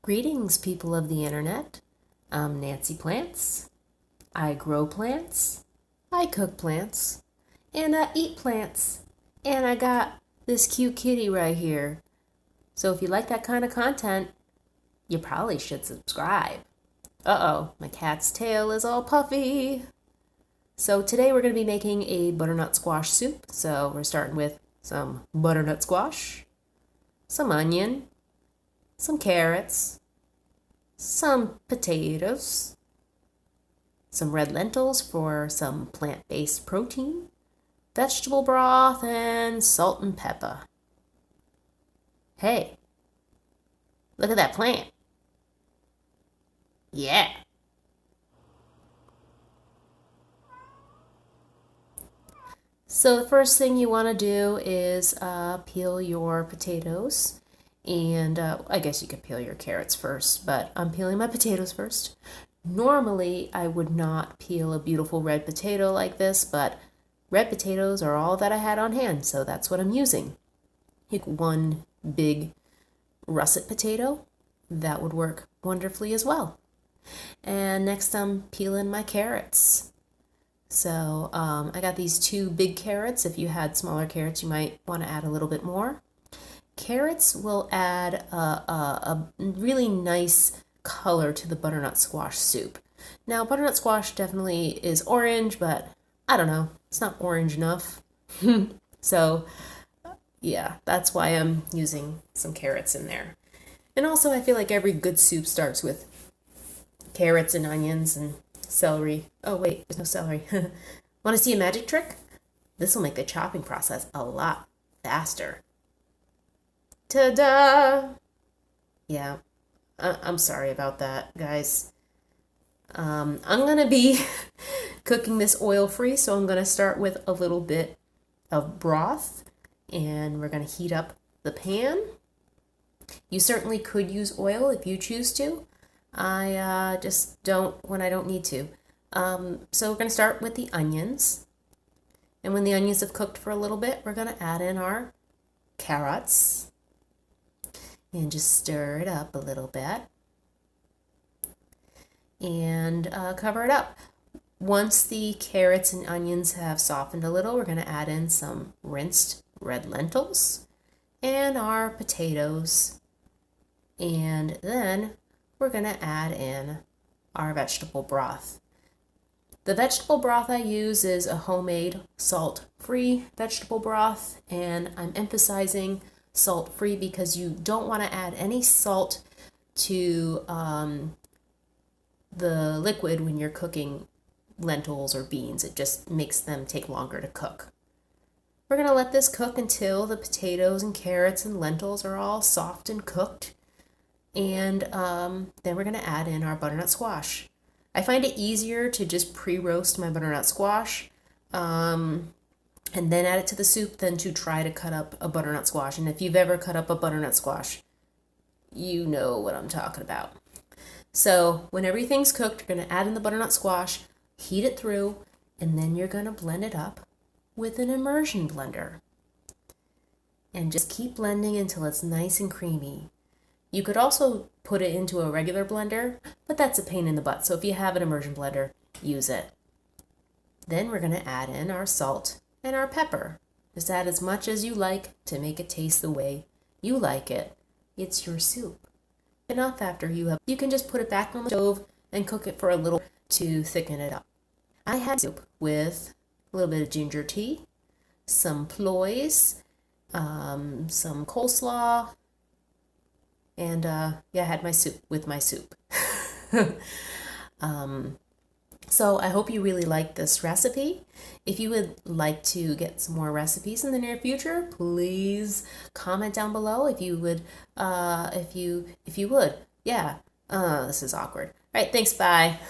Greetings, people of the internet. I'm Nancy Plants. I grow plants, I cook plants, and I eat plants. And I got this cute kitty right here. So if you like that kind of content, you probably should subscribe. Uh-oh, my cat's tail is all puffy. So today we're going to be making a butternut squash soup. So we're starting with some butternut squash, some onion, some carrots, some potatoes, some red lentils for some plant-based protein, vegetable broth, and salt and pepper. Hey, look at that plant. Yeah. So the first thing you want to do is peel your potatoes. And I guess you could peel your carrots first, but I'm peeling my potatoes first. Normally, I would not peel a beautiful red potato like this, but red potatoes are all that I had on hand, so that's what I'm using. Like one big russet potato, that would work wonderfully as well. And next I'm peeling my carrots. So I got these two big carrots. If you had smaller carrots, you might want to add a little bit more. Carrots will add a really nice color to the butternut squash soup. Now, butternut squash definitely is orange, but I don't know, it's not orange enough. So, yeah, that's why I'm using some carrots in there. And also, I feel like every good soup starts with carrots and onions and celery. Oh, wait, there's no celery. Want to see a magic trick? This will make the chopping process a lot faster. Ta-da! Yeah, I'm sorry about that, guys. I'm gonna be cooking this oil-free, so I'm gonna start with a little bit of broth, and we're gonna heat up the pan. You certainly could use oil if you choose to. I just don't when I don't need to. So we're gonna start with the onions, and when the onions have cooked for a little bit, we're gonna add in our carrots. And just stir it up a little bit and cover it up. Once the carrots and onions have softened a little, we're going to add in some rinsed red lentils and our potatoes. And then we're going to add in our vegetable broth. The vegetable broth I use is a homemade salt-free vegetable broth, and I'm emphasizing salt-free because you don't want to add any salt to the liquid when you're cooking lentils or beans. It just makes them take longer to cook. We're going to let this cook until the potatoes and carrots and lentils are all soft and cooked. And then we're going to add in our butternut squash. I find it easier to just pre-roast my butternut squash and then add it to the soup than to try to cut up a butternut squash. And if you've ever cut up a butternut squash, you know what I'm talking about. So when everything's cooked, you're going to add in the butternut squash, heat it through, and then you're going to blend it up with an immersion blender. And just keep blending until it's nice and creamy. You could also put it into a regular blender, but that's a pain in the butt. So if you have an immersion blender, use it. Then we're going to add in our salt and our pepper. Just add as much as you like to make it taste the way you like it. It's your soup. Enough after you can just put it back on the stove and cook it for a little to thicken it up. I had soup with a little bit of ginger tea, some ploys, some coleslaw, and yeah, I had my soup with my soup. So I hope you really like this recipe. If you would like to get some more recipes in the near future, please comment down below if you would, if you would. Yeah, this is awkward. All right, thanks, bye.